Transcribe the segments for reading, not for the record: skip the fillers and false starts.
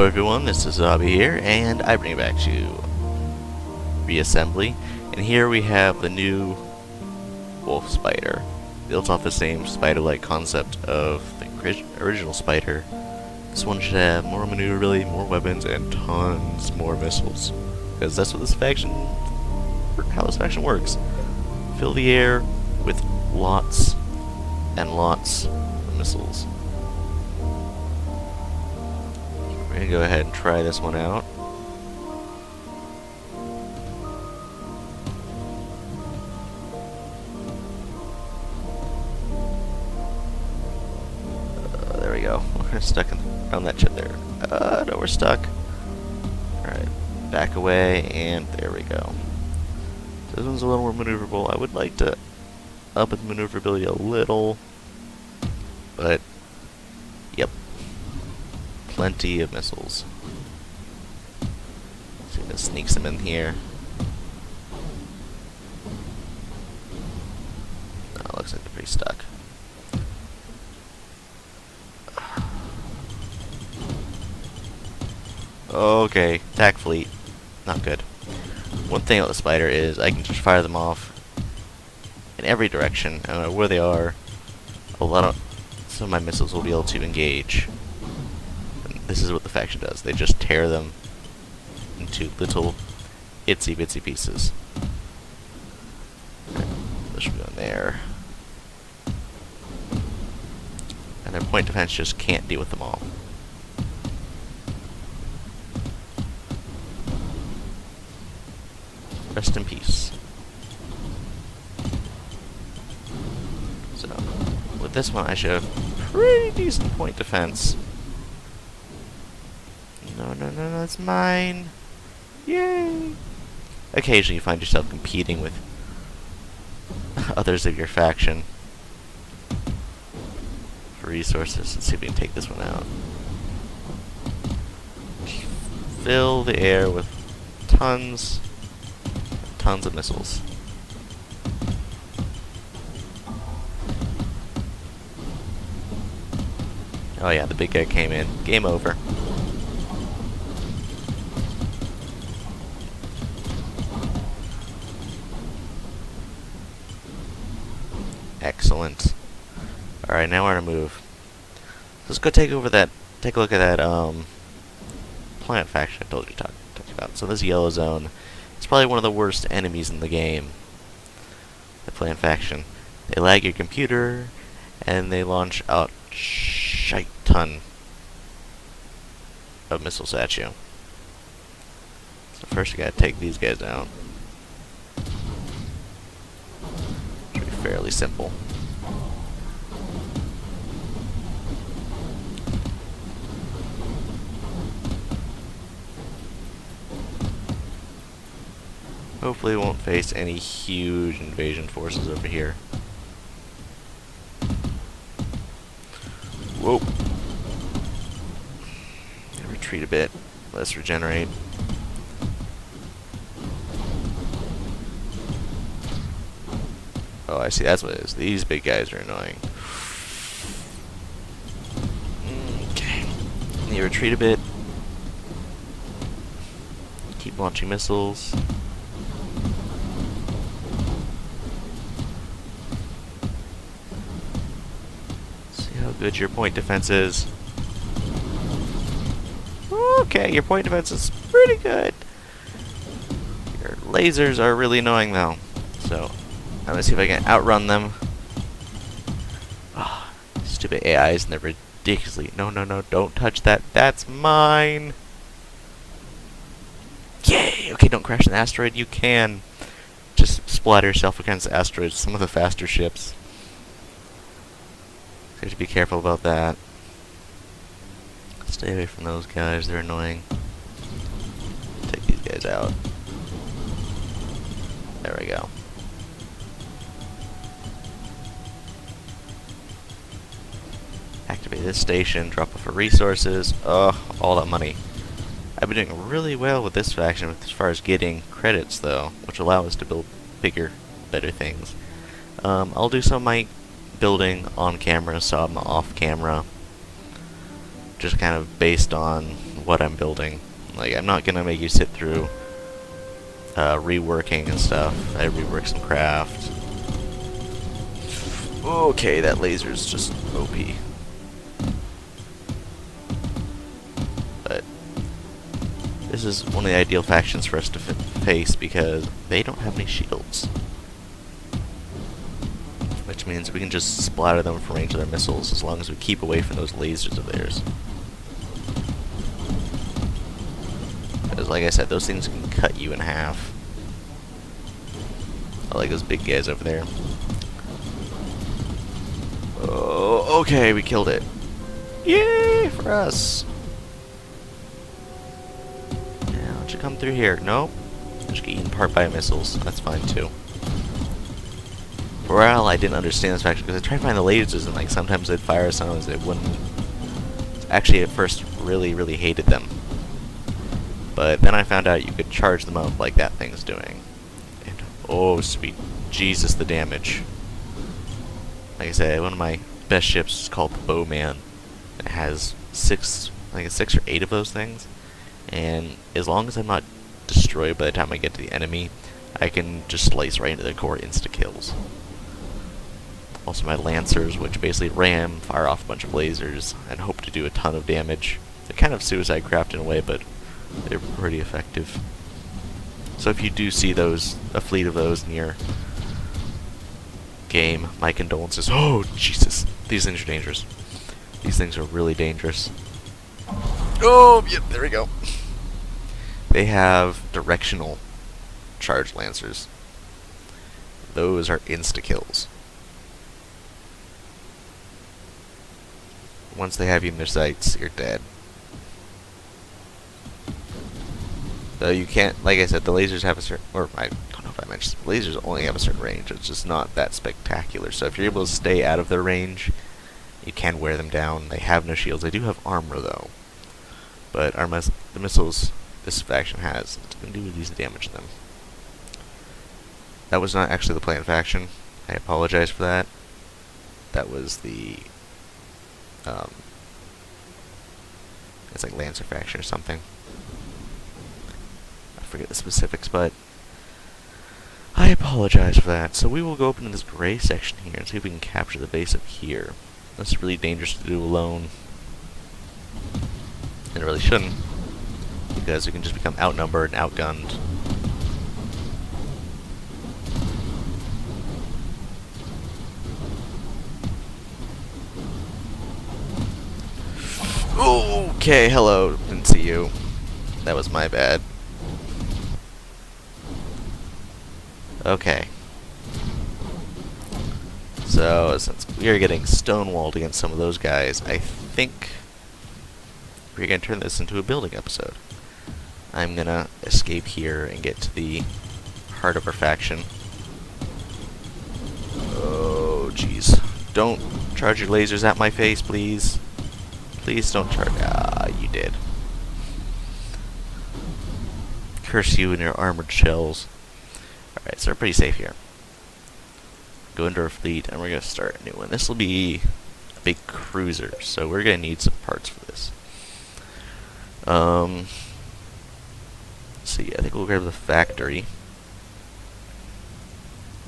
Hello everyone, this is Zobby here, and I bring you back to Reassembly. And here we have the new wolf spider, built off the same spider-like concept of the original spider. This one should have more maneuverability, more weapons, and tons more missiles. Because that's what how this faction works. Fill the air with lots and lots of missiles. We're going to go ahead and try this one out. There we go. We're stuck around that chip there. No, we're stuck. Alright, back away, and there we go. So this one's a little more maneuverable. I would like to up its maneuverability a little, but yep. Plenty of missiles. See if it sneaks them in here. No, it looks like they're pretty stuck. Okay, attack fleet. Not good. One thing about the spider is I can just fire them off in every direction. I don't know where they are. Some of my missiles will be able to engage. This is what the faction does. They just tear them into little itsy bitsy pieces. This should go in there. And their point defense just can't deal with them all. Rest in peace. So, with this one I should have pretty decent point defense. No, it's mine. Yay! Occasionally you find yourself competing with others of your faction for resources. Let's see if we can take this one out. Fill the air with tons of missiles. Oh yeah, the big guy came in. Game over. Excellent. Alright, now we're gonna move. Let's go take a look at that plant faction I told you to talk about. So this yellow zone is probably one of the worst enemies in the game. The plant faction. They lag your computer and they launch out shite ton of missiles at you. So first you gotta take these guys out. Fairly simple. Hopefully we won't face any huge invasion forces over here. Whoa. Retreat a bit. Let's regenerate. Oh, I see. That's what it is. These big guys are annoying. Okay. You retreat a bit. Keep launching missiles. See how good your point defense is. Okay, your point defense is pretty good. Your lasers are really annoying though. So I'm gonna see if I can outrun them. Oh, stupid AIs and they're ridiculously. No, don't touch that. That's mine. Yay! Okay, don't crash an asteroid. You can. Just splatter yourself against asteroids. Some of the faster ships. So you have to be careful about that. Stay away from those guys. They're annoying. Take these guys out. There we go. Activate this station, drop off for resources. All that money. I've been doing really well with this faction as far as getting credits though, which allow us to build bigger, better things. I'll do some of my building on camera, some off camera. Just kind of based on what I'm building. Like, I'm not gonna make you sit through reworking and stuff. I rework some craft. Okay, that laser's just OP. But this is one of the ideal factions for us to face because they don't have any shields. Which means we can just splatter them from range of their missiles as long as we keep away from those lasers of theirs. Because like I said, those things can cut you in half. I like those big guys over there. Oh, okay, we killed it. Yay for us! Now, why don't you come through here? Nope. Just get eaten apart by missiles. That's fine too. For a while, I didn't understand this faction because I tried to find the lasers and like sometimes they'd fire, sometimes they wouldn't. Actually, at first, really hated them. But then I found out you could charge them up like that thing's doing. And oh, sweet Jesus, the damage. Like I said, one of my best ships is called the Bowman. It has I think it's 6 or 8 of those things. And as long as I'm not destroyed by the time I get to the enemy, I can just slice right into the core, insta-kills. Also my Lancers, which basically ram, fire off a bunch of lasers, and hope to do a ton of damage. They're kind of suicide craft in a way, but they're pretty effective. So if you do see those, a fleet of those in your game, my condolences. Oh, Jesus. These things are dangerous. These things are really dangerous. Oh, yep, there we go. They have directional charge Lancers. Those are insta-kills. Once they have you in their sights, you're dead. So you can't, like I said, the lasers have a certain, or I don't know if I mentioned, lasers only have a certain range. It's just not that spectacular. So if you're able to stay out of their range, you can wear them down. They have no shields. They do have armor though, but the missiles this faction has, it's going to do decent damage to them. That was not actually the planned faction. I apologize for that. That was the it's like Lancer faction or something. I forget the specifics, but I apologize for that. So we will go up into this gray section here and see if we can capture the base up here. That's really dangerous to do alone. And it really shouldn't, because we can just become outnumbered and outgunned. Okay, hello. Didn't see you. That was my bad. Okay. So, since we are getting stonewalled against some of those guys, I think we're going to turn this into a building episode. I'm going to escape here and get to the heart of our faction. Oh, jeez. Don't charge your lasers at my face, please. Please don't charge. Ah, you did. Curse you and your armored shells. Alright, so we're pretty safe here. Go into our fleet, and we're going to start a new one. This will be a big cruiser, so we're going to need some parts for this. Let's see, I think we'll grab the factory.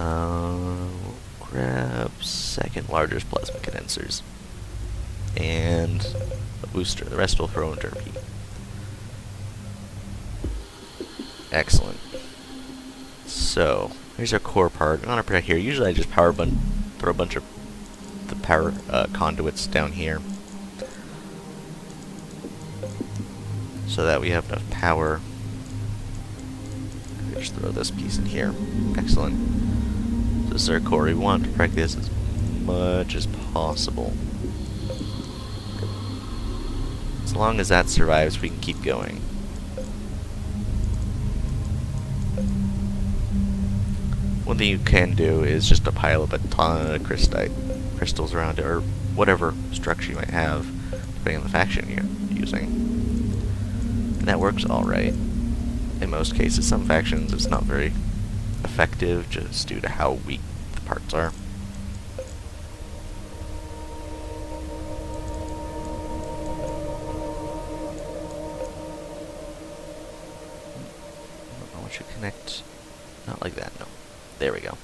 We'll grab second largest plasma condensers. And a booster. The rest will throw in derpy. Excellent. So, here's our core part. I'm gonna protect here. Usually I just throw a bunch of the power conduits down here, so that we have enough power. Just throw this piece in here. Excellent. So this is our core. We want to protect this as much as possible. As long as that survives, we can keep going. One thing you can do is just to pile up a ton of crystals around it, or whatever structure you might have, depending on the faction you're using. And that works alright. In most cases, some factions it's not very effective just due to how weak the parts are. should connect, not like that, no. There we go.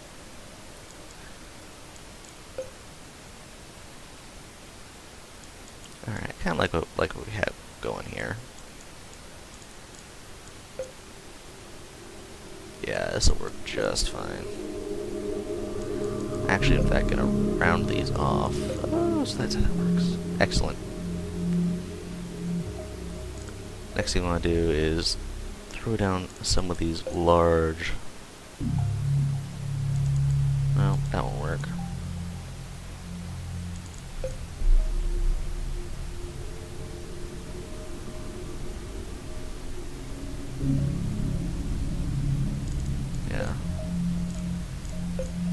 Alright, kind of like what we have going here. Yeah, this will work just fine. Actually, in fact, gonna round these off. Oh, so that's how that works. Excellent. Next thing I want to do is throw down some of these large... Well, that won't work. Yeah.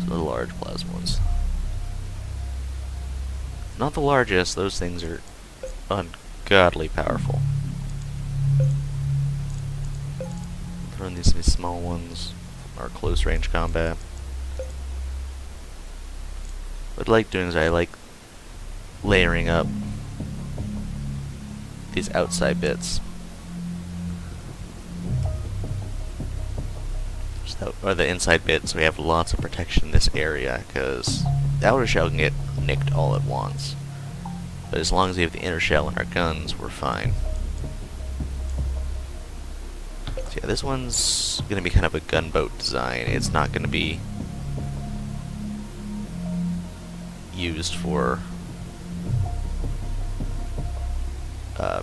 So the large plasmoids. Not the largest, those things are ungodly powerful. Throwing these small ones are close range combat. What I like doing is I like layering up these outside bits. Or the inside bit, so we have lots of protection in this area, because the outer shell can get nicked all at once. But as long as we have the inner shell in our guns, we're fine. So yeah, this one's going to be kind of a gunboat design. It's not going to be used for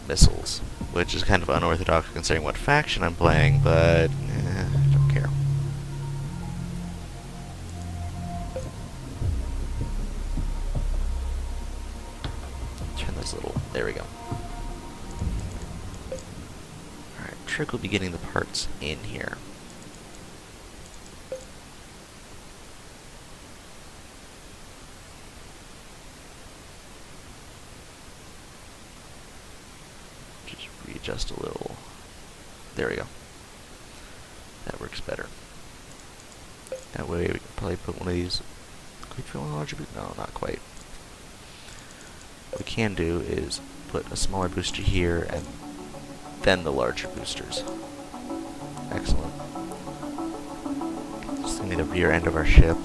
missiles, which is kind of unorthodox considering what faction I'm playing, but I don't care. Turn this little... There we go. Alright, Trick will be getting the parts in here. Just readjust a little. There we go. That works better. That way we can probably put one of these... Could we fit one larger booster? No, not quite. What we can do is put a smaller booster here and then the larger boosters. Excellent. Just give me the rear end of our ship.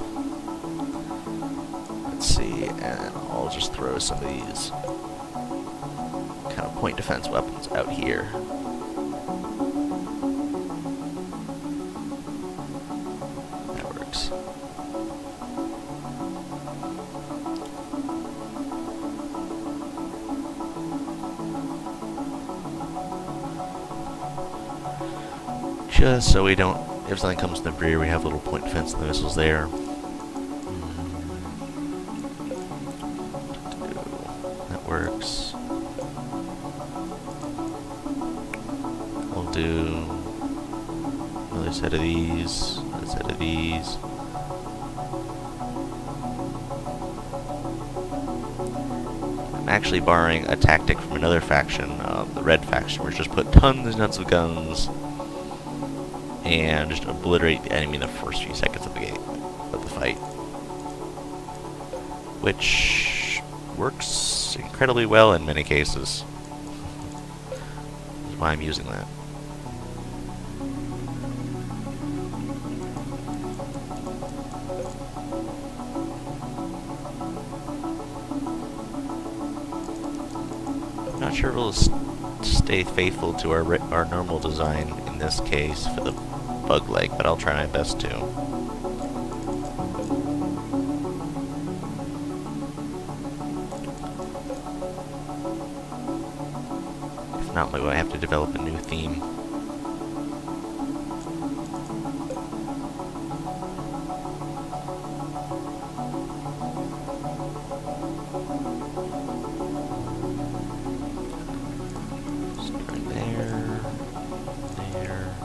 Let's see, and I'll just throw some of these kind of point defense weapons out here. That works. Just so we don't, if something comes to the rear, we have a little point defense and the missiles there. That works. We'll do another set of these, another set of these. I'm actually borrowing a tactic from another faction, the red faction, where just put tons and tons of guns and just obliterate the enemy in the first few seconds of the fight. Which works incredibly well in many cases. That's why I'm using that. I'm not sure if it'll stay faithful to our normal design in this case for the bug leg, but I'll try my best to. If not, maybe I have to develop a new theme. Start there, there.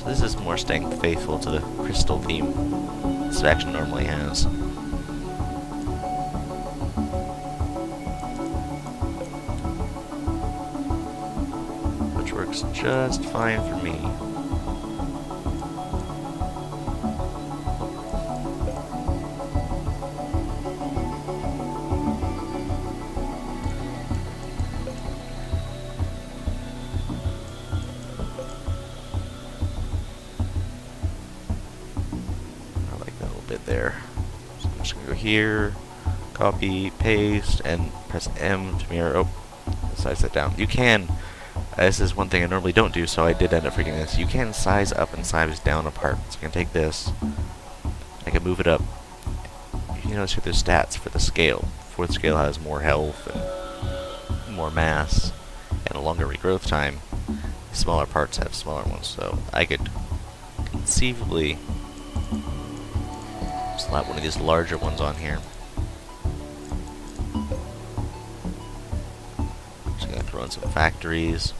This is more staying faithful to the crystal theme this faction normally has. Which works just fine for me. there. So I'm just gonna go here, copy, paste, and press M to mirror. Oh, size that down. You can, this is one thing I normally don't do, so I did end up forgetting this. You can size up and size down a part. So I can take this, I can move it up. You notice here there's stats for the scale. Fourth scale has more health and more mass and a longer regrowth time. Smaller parts have smaller ones, so I could conceivably slap one of these larger ones on here. Just gonna throw in some factories.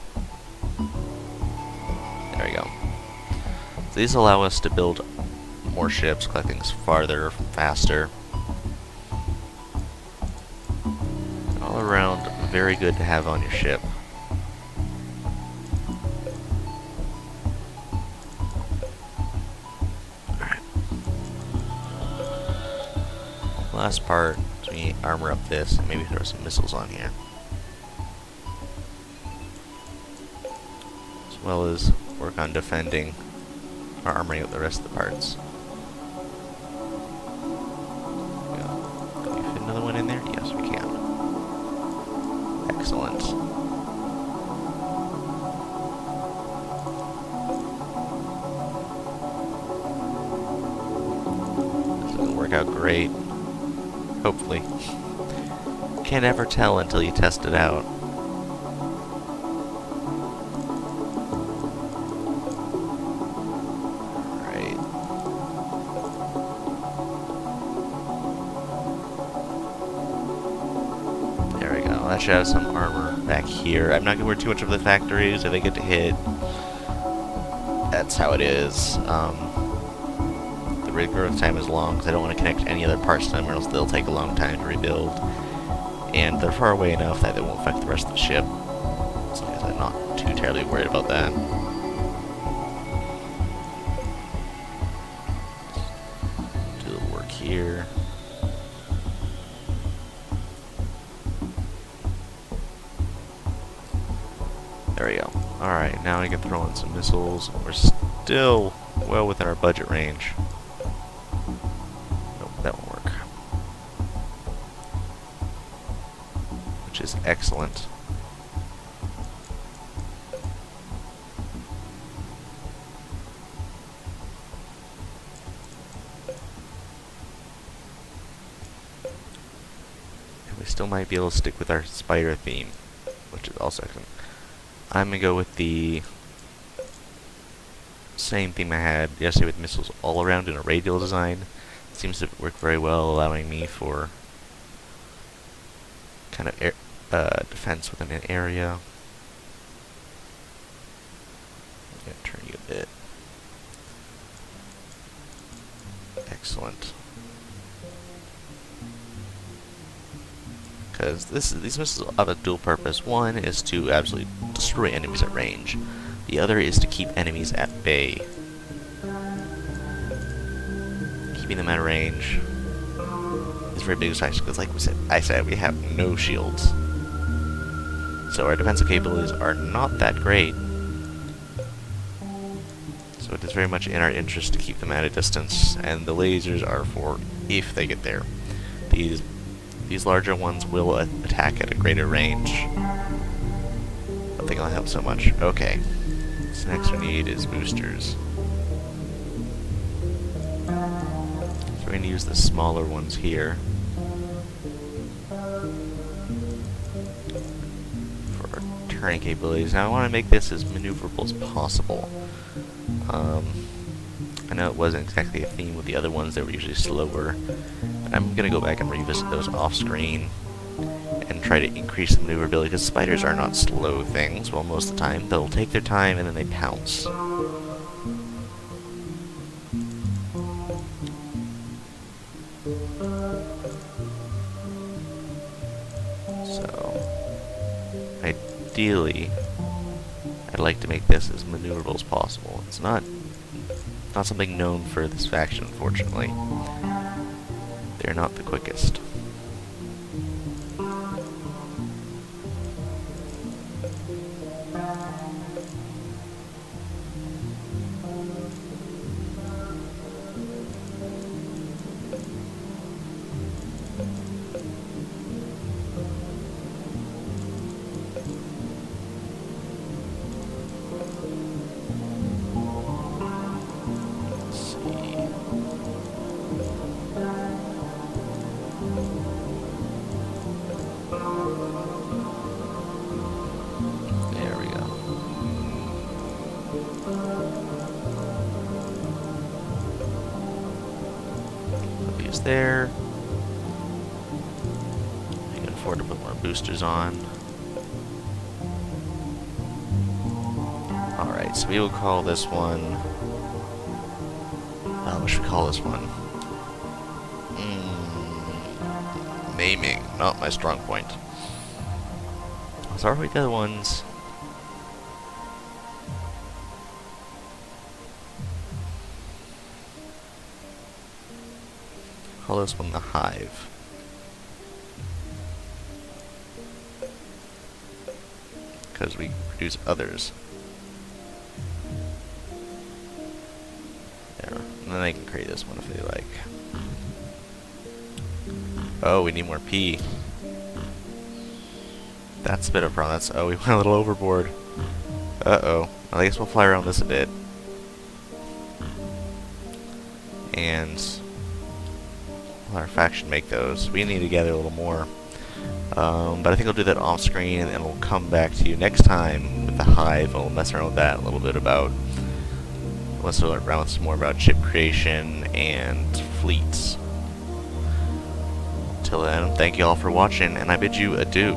There we go. So these allow us to build more ships, collect things farther, faster. All around, very good to have on your ship. Alright. Last part is we armor up this and maybe throw some missiles on here. As well as work on defending or armoring up the rest of the parts. Can we fit another one in there? Yes, we can. Excellent. This doesn't work out great. Hopefully. Can't ever tell until you test it out. Alright. There we go. That should have some armor back here. I'm not going to worry too much of the factories. If they get to hit, that's how it is. The regrowth time is long because I don't want to connect any other parts to them or else they'll take a long time to rebuild. And they're far away enough that they won't affect the rest of the ship. So I guess I'm not too terribly worried about that. Do a little work here. There we go. Alright, now we can throw in some missiles. We're still well within our budget range. Nope, that won't work. Which is excellent. And we still might be able to stick with our spider theme, which is also excellent. I'm going to go with the same theme I had yesterday with missiles all around in a radial design. It seems to work very well, allowing me for kind of defense within an area. I'm going to turn you a bit. Excellent. Because these missiles have a dual purpose. One is to absolutely destroy enemies at range. The other is to keep enemies at bay. Keeping them at range is very big factor because, like I said, we have no shields. So our defensive capabilities are not that great. So it is very much in our interest to keep them at a distance, and the lasers are for if they get there. These larger ones will attack at a greater range. I don't think it'll help so much. Okay. So next we need is boosters. So we're going to use the smaller ones here for our turning capabilities. Now I want to make this as maneuverable as possible. I know it wasn't exactly a theme with the other ones, they were usually slower. I'm going to go back and revisit those off-screen and try to increase the maneuverability, because spiders are not slow things. Well, most of the time, they'll take their time and then they pounce. So, ideally, I'd like to make this as maneuverable as possible. It's not something known for this faction, unfortunately. They're not the quickest. there. I can afford to put more boosters on. Alright, so we will call this one... what should we call this one? Naming, not my strong point. So are we the other ones? Call this one the Hive. Because we produce others. There. And then they can create this one if they like. Oh, we need more P. That's a bit of a problem. That's, oh, we went a little overboard. Uh-oh. I guess we'll fly around this a bit. And let our faction make those. We need to gather a little more. But I think I'll do that off screen, and we'll come back to you next time with the Hive. We'll mess around with that a little bit about... Let's learn around some more about chip creation and fleets. Till then, thank you all for watching, and I bid you adieu.